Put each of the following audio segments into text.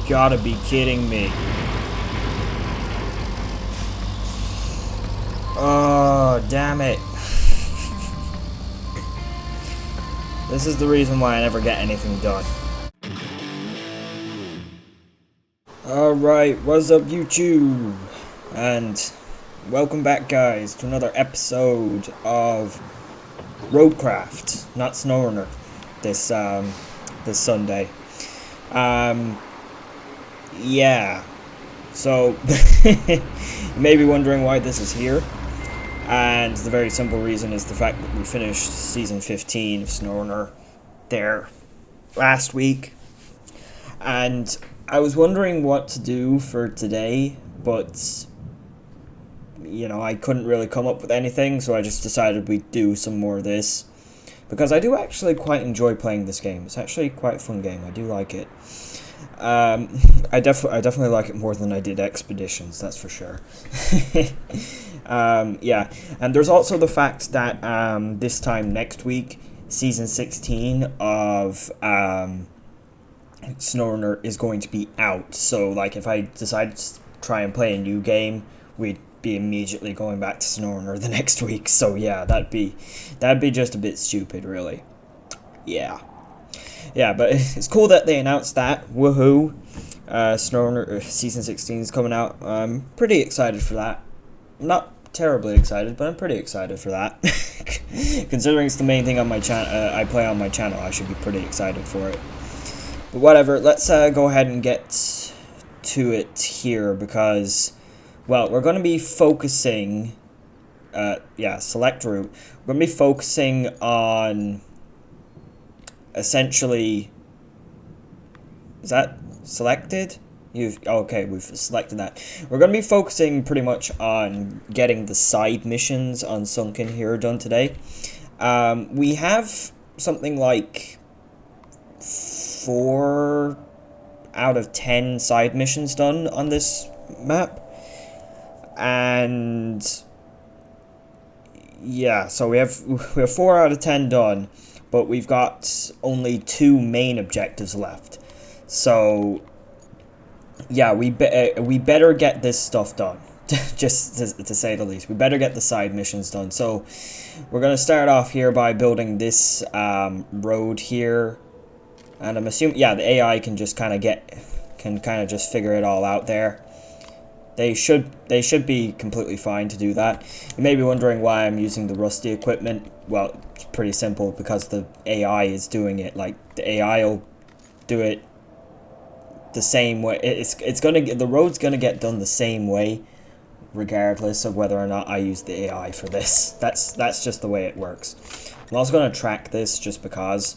gotta be kidding me. Oh, damn it. This is the reason why I never get anything done. Alright, what's up YouTube? And welcome back guys to another episode of RoadCraft, not SnowRunner, this Sunday. Yeah. So you may be wondering why this is here. And the very simple reason is the fact that we finished season 15 of SnowRunner there last week. And I was wondering what to do for today, but you know, I couldn't really come up with anything, so I just decided we'd do some more of this. Because I do actually quite enjoy playing this game. It's actually quite a fun game. I do like it. I definitely like it more than I did Expeditions, that's for sure. Yeah, and there's also the fact that this time next week, season 16 of SnowRunner is going to be out. So, like, if I decided to try and play a new game, we'd be immediately going back to SnowRunner the next week. So yeah, that'd be just a bit stupid, really. Yeah. Yeah, but it's cool that they announced that. Woohoo! SnowRunner season 16 is coming out. I'm pretty excited for that. I'm not terribly excited, but I'm pretty excited for that. Considering it's the main thing on my channel, I play on my channel, I should be pretty excited for it. But whatever. Let's go ahead and get to it here because, well, we're going to be focusing. Yeah, select route. We're going to be focusing on. Essentially, is that selected? Okay, we've selected that. We're going to be focusing pretty much on getting the side missions on Sunken here done today. We have something like 4 out of 10 side missions done on this map. And yeah, so we have 4 out of 10 done. But we've got only 2 main objectives left. So, yeah, we better get this stuff done. Just to say the least. We better get the side missions done. So, we're going to start off here by building this road here. And I'm assuming, yeah, the AI can just kind of just figure it all out there. They should be completely fine to do that. You may be wondering why I'm using the rusty equipment. Well, it's pretty simple because the AI is doing it. Like, the AI will do it the same way. The road's gonna get done the same way, regardless of whether or not I use the AI for this. That's just the way it works. I'm also gonna track this just because.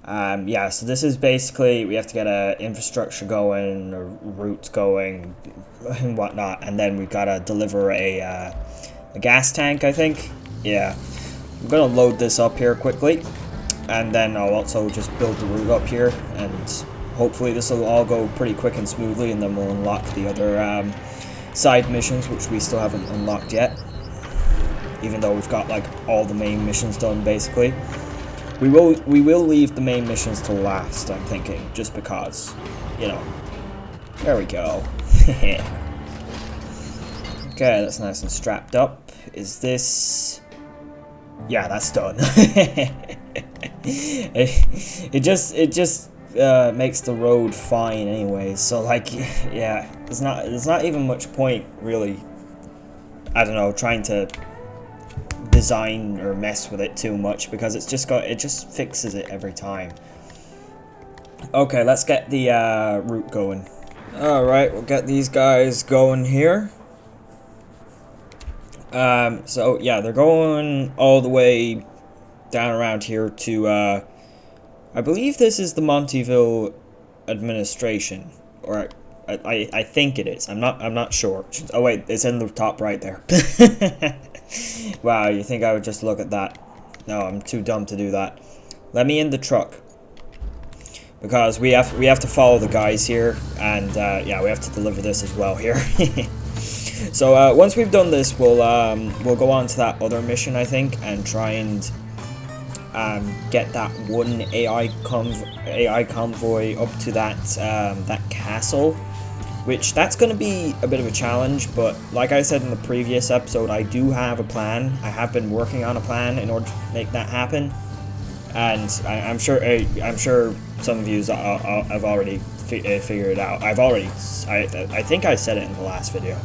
Yeah, so this is basically, we have to get a infrastructure going, or routes going, and whatnot, and then we've got to deliver a gas tank, I think. Yeah, I'm going to load this up here quickly, and then I'll also just build the route up here, and hopefully this will all go pretty quick and smoothly, and then we'll unlock the other side missions, which we still haven't unlocked yet, even though we've got, like, all the main missions done, basically. We will leave the main missions to last, I'm thinking, just because, you know. There we go. Okay, that's nice and strapped up. Is this... Yeah, that's done. it just makes the road fine anyway, so, like, yeah, there's not even much point, really, I don't know, trying to design or mess with it too much because it just fixes it every time. Okay, let's get the route going. Alright, we'll get these guys going here. So yeah, they're going all the way down around here to I believe this is the Monteville Administration, or I think it is. I'm not sure. Oh wait, it's in the top right there. Wow, you think I would just look at that? No, I'm too dumb to do that. Let me in the truck. Because we have to follow the guys here, and yeah, we have to deliver this as well here. So once we've done this, we'll go on to that other mission, I think, and try and get that one AI convoy up to that that castle, which that's going to be a bit of a challenge. But like I said in the previous episode, I do have a plan. I have been working on a plan in order to make that happen, and I'm sure some of you have already figured it out. I think I said it in the last video.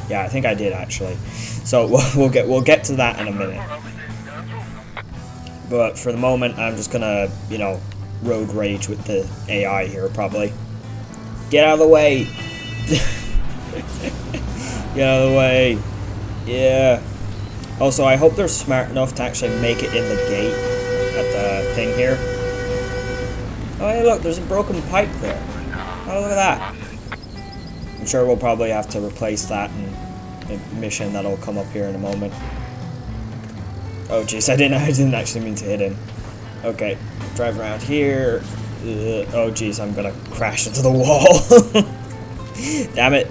Yeah, I think I did actually. So we'll get to that in a minute. But for the moment, I'm just gonna, you know, road rage with the AI here probably. Get out of the way. Get out of the way. Yeah. Also, I hope they're smart enough to actually make it in the gate at the thing here. Oh, hey, look, there's a broken pipe there. Oh, look at that. I'm sure we'll probably have to replace that in a mission that'll come up here in a moment. Oh, jeez, I didn't actually mean to hit him. Okay, drive around here. Oh, jeez, I'm gonna crash into the wall. Damn it.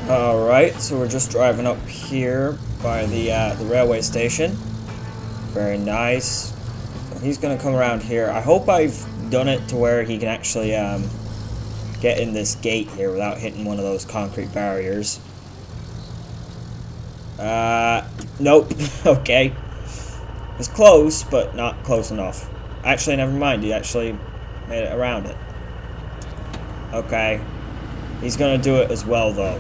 Alright, so we're just driving up here by the railway station. Very nice. So he's gonna come around here. I hope I've done it to where he can actually get in this gate here without hitting one of those concrete barriers. Nope. Okay. It's close, but not close enough. Actually, never mind. He actually made it around it. Okay. He's gonna do it as well, though.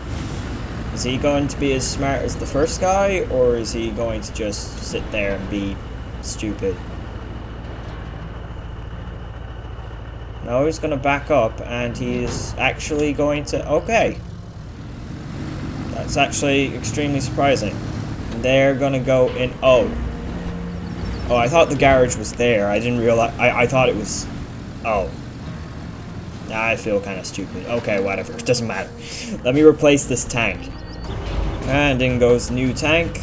Is he going to be as smart as the first guy, or is he going to just sit there and be stupid? No, he's gonna back up, and he's actually going to... Okay. That's actually extremely surprising. And they're gonna go in... Oh. Oh, I thought the garage was there. I didn't realize... I thought it was... Oh. I feel kind of stupid. Okay, whatever. It doesn't matter. Let me replace this tank. And in goes the new tank.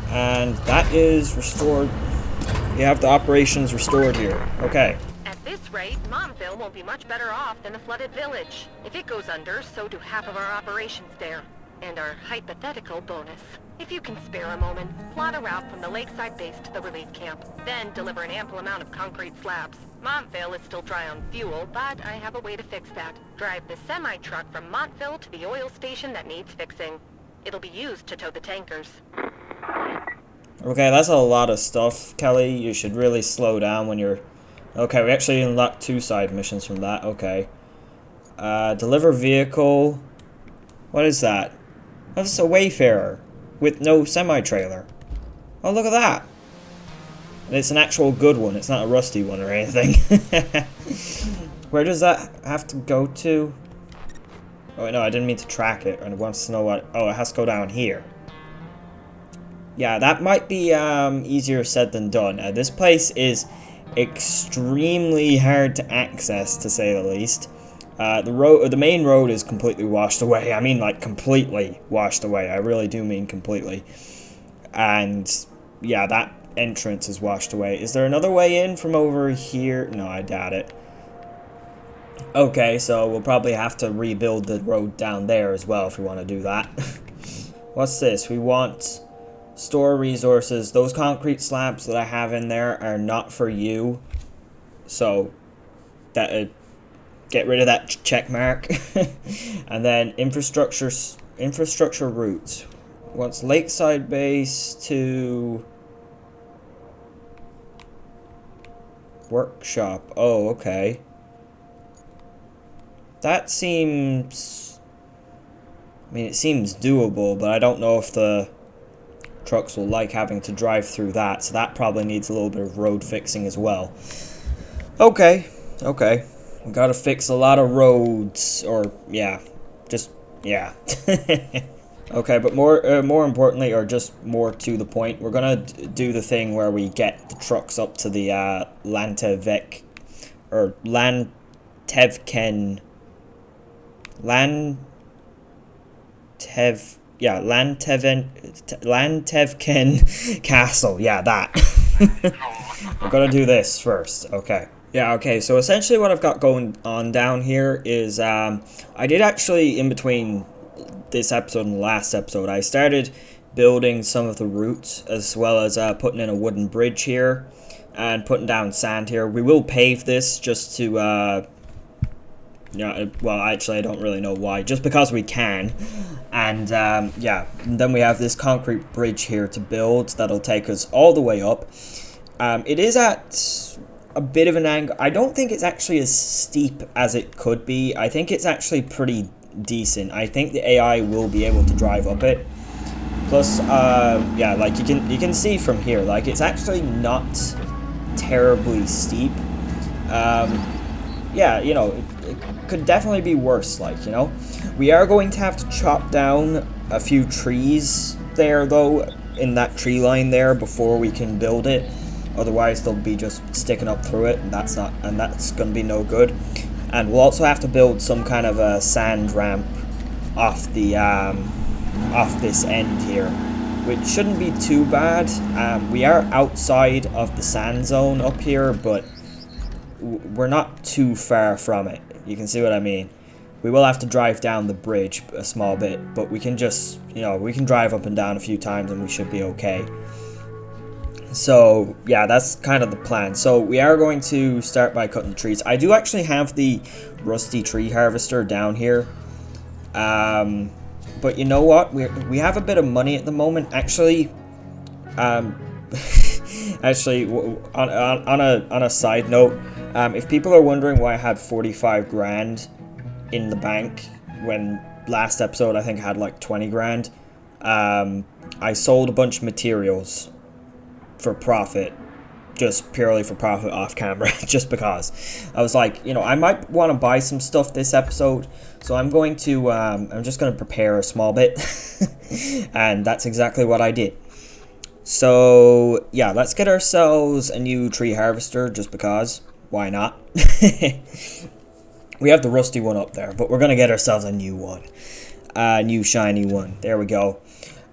And that is restored. You have the operations restored here. Okay. At this rate, Monteville won't be much better off than a flooded village. If it goes under, so do half of our operations there. And our hypothetical bonus. If you can spare a moment, plot a route from the Lakeside Base to the relief camp. Then deliver an ample amount of concrete slabs. Monteville is still dry on fuel, but I have a way to fix that. Drive the semi-truck from Monteville to the oil station that needs fixing. It'll be used to tow the tankers. Okay, that's a lot of stuff, Kelly. You should really slow down when you're... Okay, we actually unlocked 2 side missions from that. Okay. Deliver vehicle. What is that? That's a Wayfarer with no semi-trailer. Oh, look at that. And it's an actual good one. It's not a rusty one or anything. Where does that have to go to? Oh, no, I didn't mean to track it. And it wants to know what... Oh, it has to go down here. Yeah, that might be easier said than done. This place is extremely hard to access, to say the least. The main road is completely washed away. I mean, like, completely washed away. I really do mean completely. And, yeah, that entrance is washed away. Is there another way in from over here? No, I doubt it. Okay, so we'll probably have to rebuild the road down there as well if we want to do that. What's this? We want store resources. Those concrete slabs that I have in there are not for you. So, that... get rid of that check mark. And then infrastructure routes. What's Lakeside Base to workshop? Oh, okay. That seems... I mean, it seems doable, but I don't know if the trucks will like having to drive through that, so that probably needs a little bit of road fixing as well. Okay, okay. We gotta fix a lot of roads, or, yeah, just, yeah. Okay, but more importantly, or just more to the point, we're gonna do the thing where we get the trucks up to the, Lantevken Lantevken Castle. Yeah, that. We're gonna do this first. Okay. Yeah, okay, so essentially what I've got going on down here is, I did actually, in between this episode and the last episode, I started building some of the routes, as well as putting in a wooden bridge here and putting down sand here. We will pave this just to yeah, well, actually I don't really know why, just because we can. And yeah, and then we have this concrete bridge here to build that'll take us all the way up. It is at a bit of an angle. I don't think it's actually as steep as it could be. I think it's actually pretty decent. I think the AI will be able to drive up it. Plus, yeah, like you can see from here, like it's actually not terribly steep. Yeah, you know, it could definitely be worse, like, you know. We are going to have to chop down a few trees there, though, in that tree line there before we can build it. Otherwise, they'll be just sticking up through it, and that's going to be no good. And we'll also have to build some kind of a sand ramp off the off this end here, which shouldn't be too bad. We are outside of the sand zone up here, but we're not too far from it. You can see what I mean. We will have to drive down the bridge a small bit, but we can just, you know, we can drive up and down a few times and we should be okay. So, yeah, that's kind of the plan. So, we are going to start by cutting trees. I do actually have the rusty tree harvester down here. But you know what? We have a bit of money at the moment. Actually, actually, on a side note, if people are wondering why I had 45 grand in the bank when last episode I think I had like 20 grand, I sold a bunch of materials for profit, just purely for profit off camera, just because I was like, you know, I might want to buy some stuff this episode, so I'm going to I'm just going to prepare a small bit. And that's exactly what I did. So yeah, let's get ourselves a new tree harvester, just because, why not? We have the rusty one up there, but we're going to get ourselves a new one, new shiny one. There we go.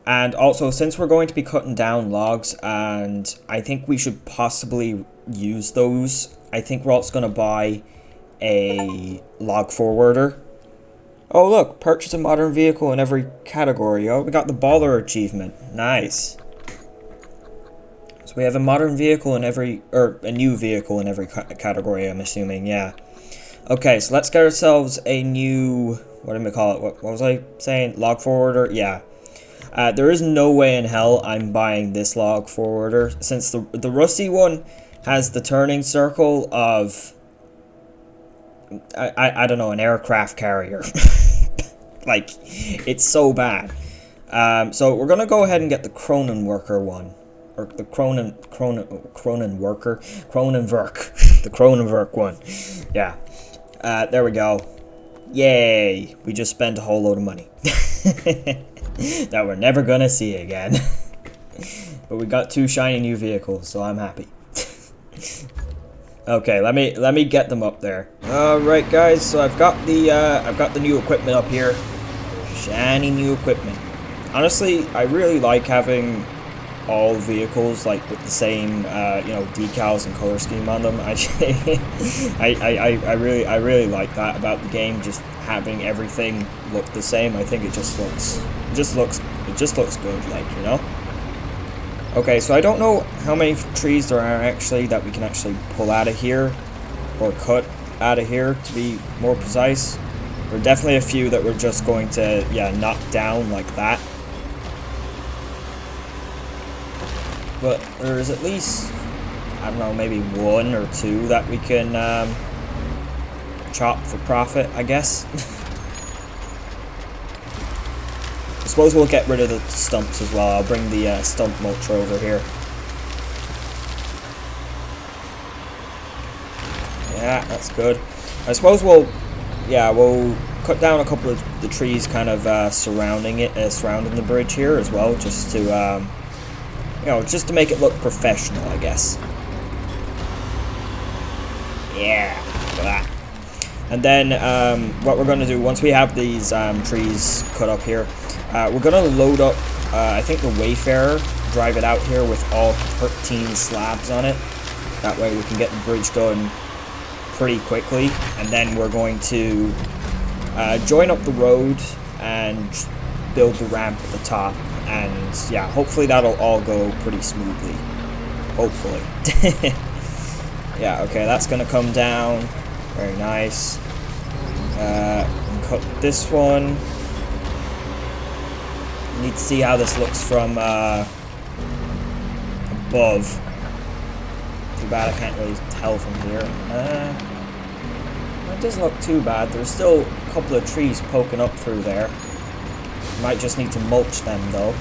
And also, since we're going to be cutting down logs, and I think we should possibly use those, I think we're also going to buy a log forwarder. Oh look, purchase a modern vehicle in every category. Oh, we got the baller achievement. Nice. So we have a modern vehicle in every, or a new vehicle in every category, I'm assuming, yeah. Okay, so let's get ourselves a new, what do we call it? What was I saying? Log forwarder? Yeah. There is no way in hell I'm buying this log forwarder, since the rusty one has the turning circle of, I don't know, an aircraft carrier. Like, it's so bad. So we're gonna go ahead and get the Cronen worker one, or the Cronenwerk, the Cronenwerk one. Yeah. There we go. Yay! We just spent a whole load of money. That we're never gonna see again. But we got 2 shiny new vehicles, so I'm happy. Okay, let me get them up there. Alright guys, so I've got the new equipment up here. Shiny new equipment. Honestly, I really like having all vehicles like with the same you know, decals and color scheme on them. I really like that about the game, just having everything look the same. I think it just looks good, like, you know. Okay, so I don't know how many trees there are actually that we can actually pull out of here, or cut out of here to be more precise. There are definitely a few that we're just going to, yeah, knock down like that. But there's at least, I don't know, maybe 1 or 2 that we can chop for profit, I guess. I suppose we'll get rid of the stumps as well. I'll bring the stump mulcher over here. Yeah, that's good. I suppose we'll cut down a couple of the trees kind of surrounding the bridge here as well, just to, you know, just to make it look professional, I guess. Yeah, look at that. And then what we're going to do, once we have these trees cut up here, we're going to load up, I think, the Wayfarer, drive it out here with all 13 slabs on it. That way we can get the bridge done pretty quickly. And then we're going to join up the road and build the ramp at the top. and yeah, hopefully that'll all go pretty smoothly. Hopefully. Yeah, okay, that's gonna come down. Very nice. Cut this one. Need to see how this looks from above. Too bad I can't really tell from here. It doesn't look too bad. There's still a couple of trees poking up through there. Might just need to mulch them though.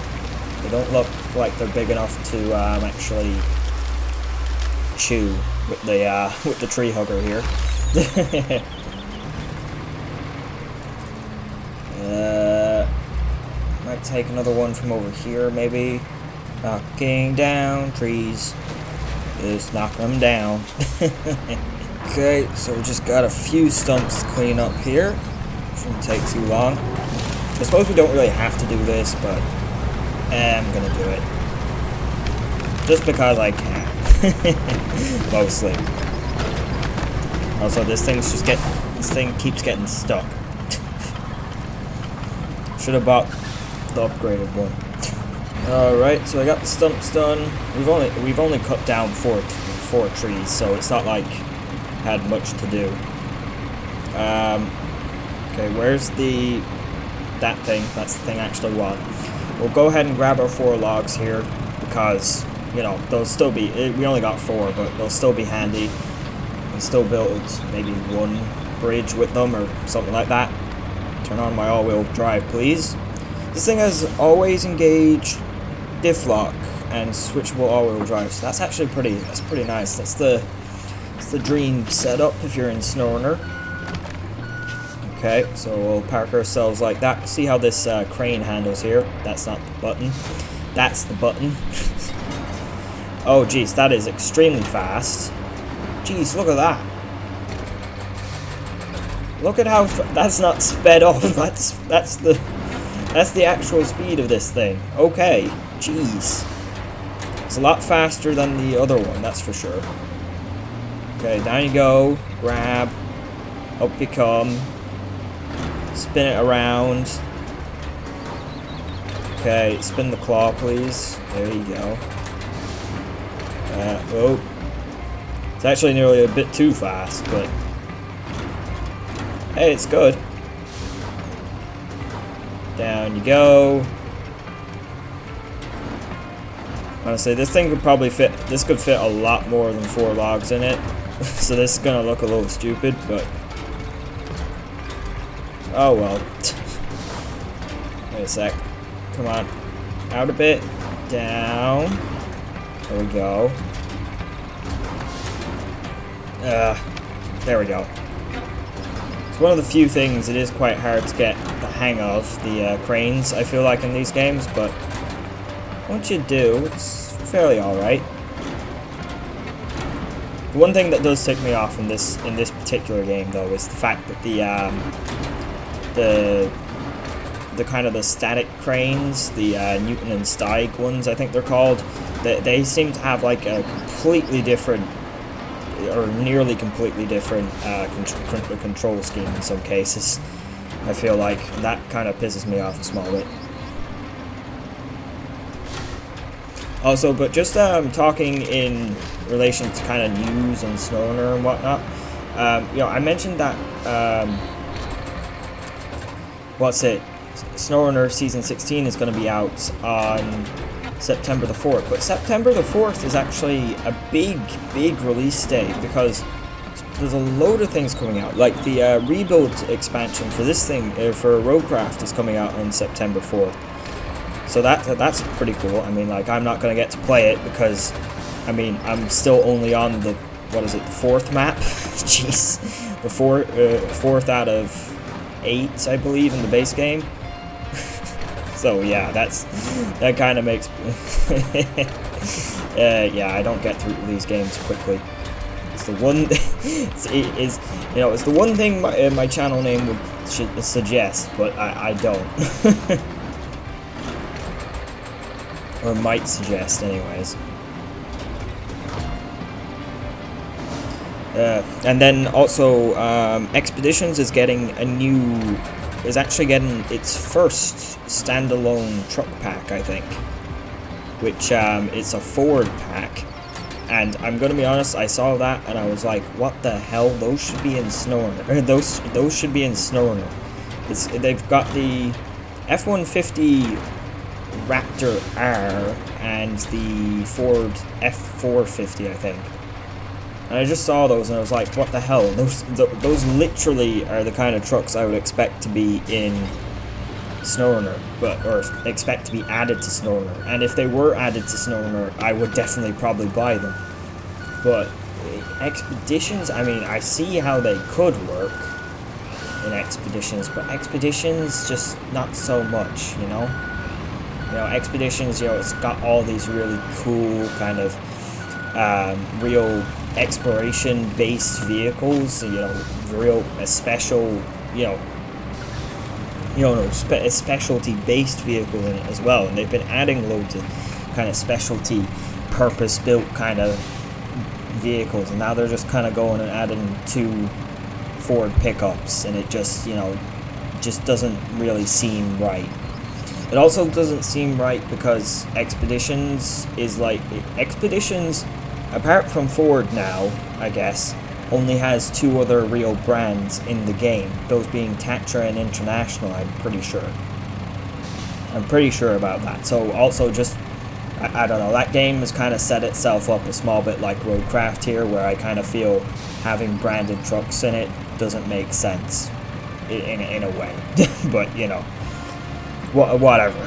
They don't look like they're big enough to actually chew with the tree hugger here. Might take another one from over here, maybe. Knocking down trees. Just knock them down. Okay, so we just got a few stumps to clean up here. Shouldn't take too long. I suppose we don't really have to do this, but I'm gonna do it. Just because I can. Mostly. Also, this thing keeps getting stuck. Should have bought the upgraded one. Alright, so I got the stumps done. We've only cut down four trees, so it's not like had much to do. Okay, where's that thing? That's the thing I actually want. We'll go ahead and grab our 4 logs here because, you know, they'll still be. We only got 4, but they'll still be handy. And still build maybe 1 bridge with them or something like that. Turn on my all-wheel drive, please. This thing has always engaged diff lock and switchable all-wheel drive, so that's actually pretty nice. That's the dream setup if you're in Snorner. Okay, so we'll park ourselves like that. See how this crane handles here. That's not the button. That's the button. Oh, geez, that is extremely fast. Geez, look at that. Look at how that's not sped up. That's the actual speed of this thing. Okay, jeez. It's a lot faster than the other one, that's for sure. Okay, down you go. Grab. Up you come. Spin it around. Okay, spin the claw, please. There you go. Oh. It's actually nearly a bit too fast, but hey, it's good. Down you go. Honestly, this thing could probably fit. This could fit a lot more than 4 logs in it. So this is gonna look a little stupid, but oh well. Wait a sec. Come on. Out a bit. Down. There we go. There we go. It's one of the few things it is quite hard to get the hang of, the cranes, I feel like, in these games, but once you do, it's fairly alright. The one thing that does tick me off in this particular game, though, is the fact that the kind of the static cranes, the Newton and Steig ones, I think they're called, they seem to have like a completely different, or nearly completely different control scheme in some cases. I feel like that kind of pisses me off a small bit. Also, but just talking in relation to kind of news and Snorner and whatnot, you know, I mentioned that Snorner Season 16 is going to be out on September the 4th, but September the 4th is actually a big release day because there's a load of things coming out. Like the rebuild expansion for this thing, for RoadCraft, is coming out on September 4th. So that's pretty cool. I mean, like, I'm not going to get to play it because, I mean, I'm still only on the, what is it, the 4th map? Jeez. The 4th out of 8, I believe, in the base game. So yeah, that kind of makes yeah, I don't get through these games quickly. It's the one it's the one thing my channel name would suggest, but I don't. Or might suggest, anyways. And then also Expeditions is getting a new is actually getting its first standalone truck pack, I think. Which, it's a Ford pack. And I'm gonna be honest, I saw that and I was like, what the hell? Those should be in Snorner. Those should be in Snorner. They've got the F-150 Raptor R and the Ford F-450, I think. And I just saw those and I was like, what the hell? Those literally are the kind of trucks I would expect to be in Snorner, or expect to be added to Snorner. And if they were added to Snorner, I would definitely probably buy them. But Expeditions, I mean, I see how they could work in Expeditions, but Expeditions just not so much, you know? You know, Expeditions, you know, it's got all these really cool kind of real exploration-based vehicles, you know, real special, specialty-based vehicles in it as well, and they've been adding loads of kind of specialty, purpose-built kind of vehicles, and now they're just kind of going and adding 2 Ford pickups, and it just, you know, just doesn't really seem right. It also doesn't seem right because Expeditions, apart from Ford now, I guess, only has 2 other real brands in the game, those being Tatra and International, I'm pretty sure. I'm pretty sure about that. So also just, I don't know, that game has kind of set itself up a small bit like RoadCraft here, where I kind of feel having branded trucks in it doesn't make sense in a way. But, you know, whatever.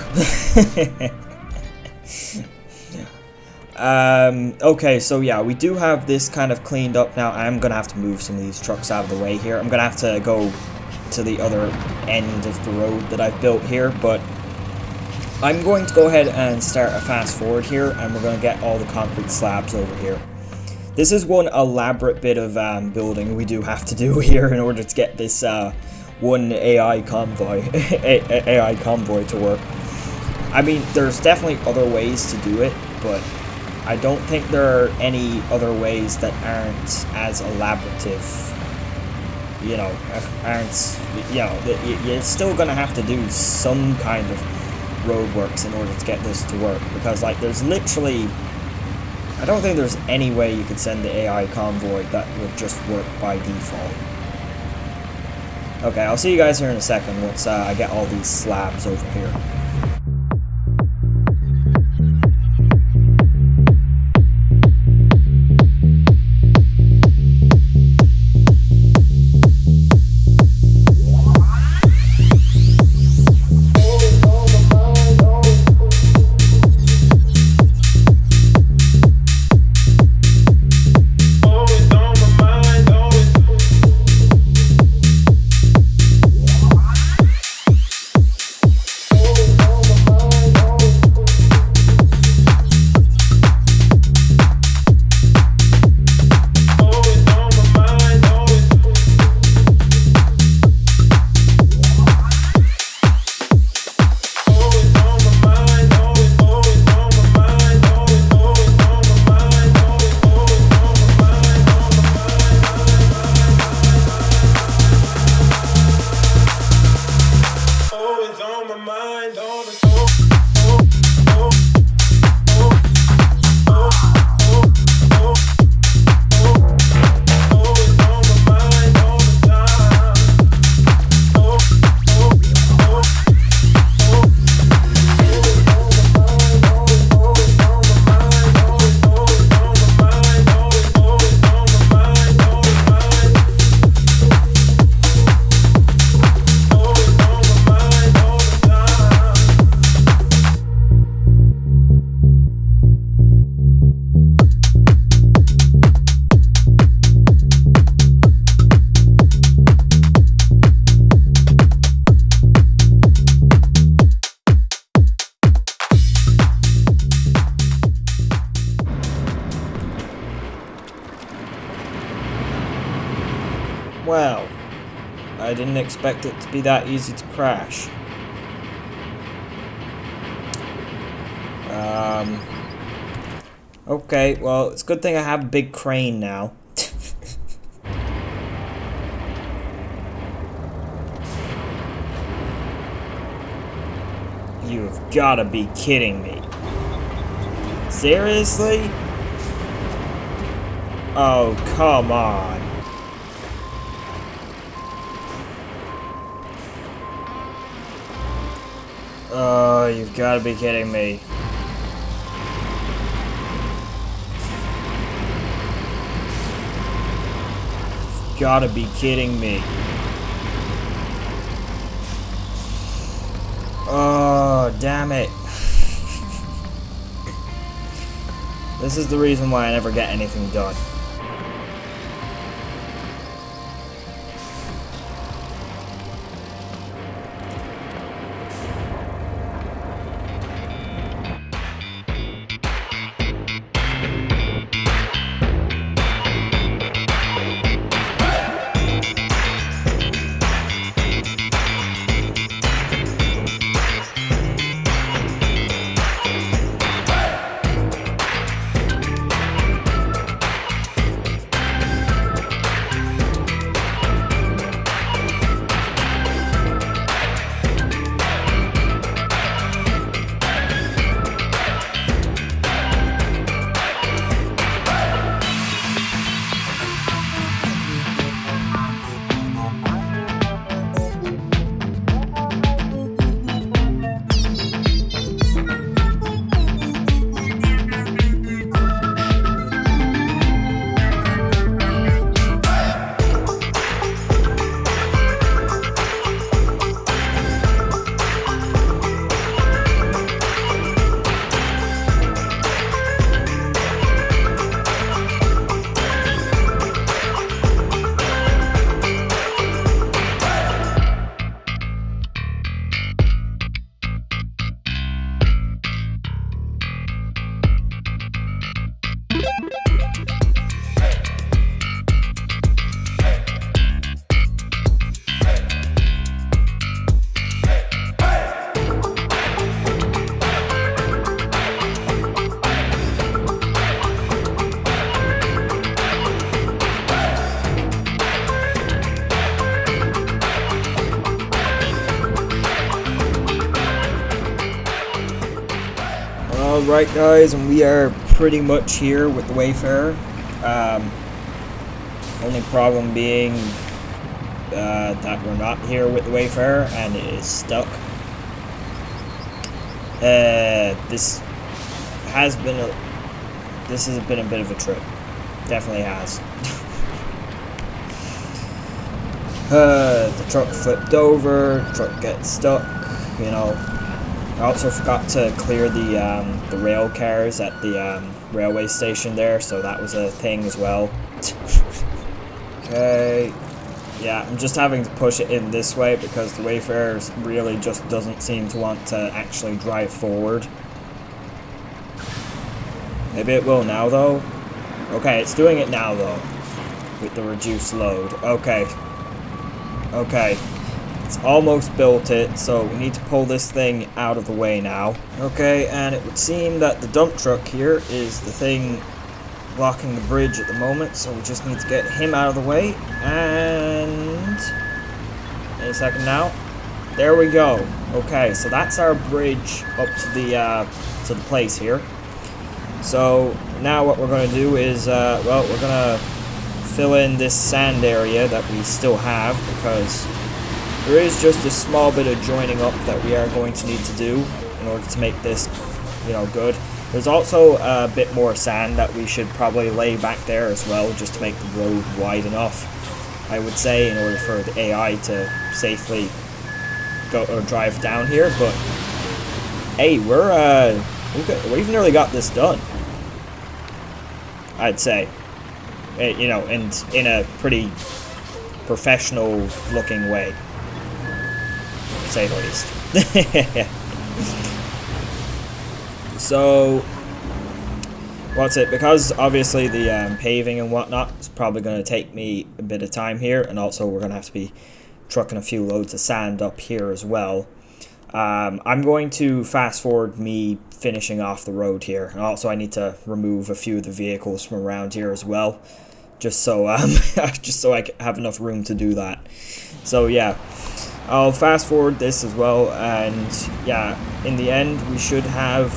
Okay, so yeah, we do have this kind of cleaned up now. I'm gonna have to move some of these trucks out of the way here. I'm gonna have to go to the other end of the road that I've built here, but I'm going to go ahead and start a fast forward here, and we're gonna get all the concrete slabs over here. This is one elaborate bit of building we do have to do here in order to get this one AI Convoy to work. I mean, there's definitely other ways to do it, but I don't think there are any other ways that aren't as elaborative. You know, you're still gonna have to do some kind of roadworks in order to get this to work, because like there's literally, I don't think there's any way you could send the AI Convoy that would just work by default. Okay, I'll see you guys here in a second once I get all these slabs over here. Well, I didn't expect it to be that easy to crash. Okay, well, it's a good thing I have a big crane now. gotta be kidding me. Seriously? Oh, come on. Oh, you've gotta be kidding me. You've gotta be kidding me. Oh, damn it. This is the reason why I never get anything done. Alright guys, and we are pretty much here with the Wayfarer. Only problem being that we're not here with the Wayfarer and it is stuck. This has been a bit of a trip. Definitely has. The truck flipped over, the truck gets stuck, you know. I also forgot to clear the rail cars at the railway station there, so that was a thing as well. Okay, yeah, I'm just having to push it in this way because the Wayfarer really just doesn't seem to want to actually drive forward. Maybe it will now though. Okay, it's doing it now though, with the reduced load. Okay. Okay. It's almost built it, so we need to pull this thing out of the way now. Okay, and it would seem that the dump truck here is the thing blocking the bridge at the moment, so we just need to get him out of the way, and any second now. There we go. Okay, so that's our bridge up to the place here. So now what we're going to do is, well, we're going to fill in this sand area that we still have, because there is just a small bit of joining up that we are going to need to do in order to make this, you know, good. There's also a bit more sand that we should probably lay back there as well, just to make the road wide enough, I would say, in order for the AI to safely go or drive down here. But hey, we've nearly got this done, I'd say. You know, and in a pretty professional looking way, to say the least. So what's it, because obviously the paving and whatnot is probably going to take me a bit of time here, and also we're going to have to be trucking a few loads of sand up here as well. I'm going to fast forward me finishing off the road here, and also I need to remove a few of the vehicles from around here as well, just so I have enough room to do that. So yeah, I'll fast forward this as well, and yeah, in the end we should have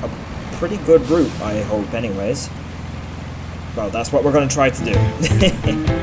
a pretty good route, I hope anyways. Well, that's what we're going to try to do.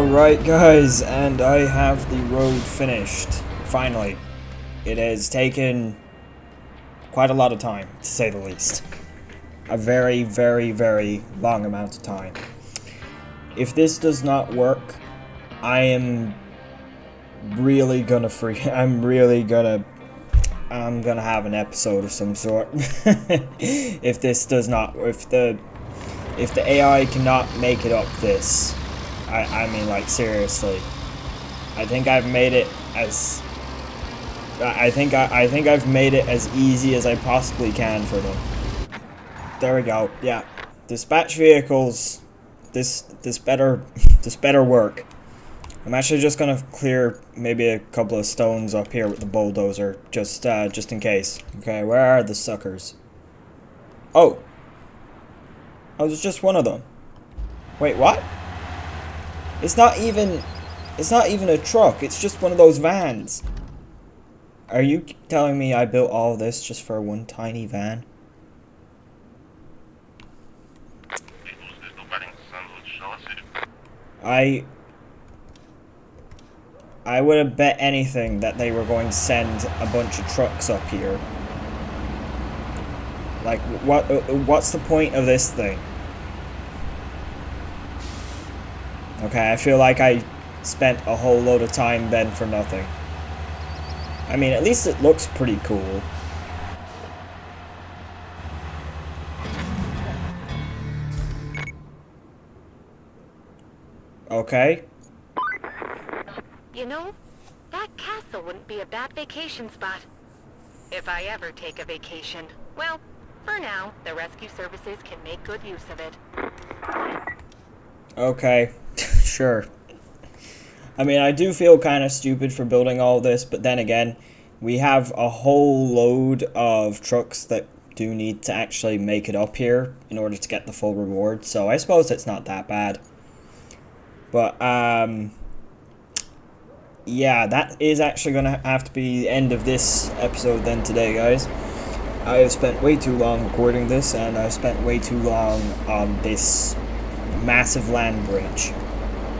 Alright guys, and I have the road finished. Finally. It has taken quite a lot of time, to say the least. A very, very, very long amount of time. If this does not work, I am really gonna I'm gonna have an episode of some sort. If this does not, if the AI cannot make it up this, I mean, like, seriously. I think I've made it as I think I've made it as easy as I possibly can for them. There we go. Yeah, dispatch vehicles. This better work. I'm actually just gonna clear maybe a couple of stones up here with the bulldozer, just in case. Okay, where are the suckers? Oh, there's just one of them. Wait, what? It's not even a truck. It's just one of those vans. Are you telling me I built all this just for one tiny van? I would have bet anything that they were going to send a bunch of trucks up here. Like, what's the point of this thing? Okay, I feel like I spent a whole load of time then for nothing. I mean, at least it looks pretty cool. Okay. You know, that castle wouldn't be a bad vacation spot. If I ever take a vacation. Well, for now, the rescue services can make good use of it. Okay, sure. I mean, I do feel kind of stupid for building all this, but then again, we have a whole load of trucks that do need to actually make it up here in order to get the full reward, so I suppose it's not that bad. But, yeah, that is actually going to have to be the end of this episode then today, guys. I have spent way too long recording this, and I've spent way too long on this massive land bridge.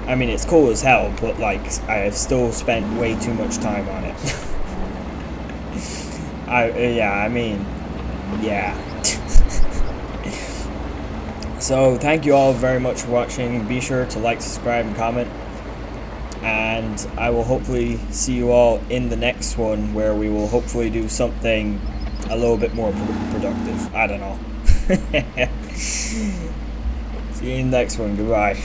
I mean, it's cool as hell, but, like, I have still spent way too much time on it. Yeah. So, thank you all very much for watching. Be sure to like, subscribe, and comment. And I will hopefully see you all in the next one, where we will hopefully do something a little bit more productive. I don't know. See you in the next one. Goodbye.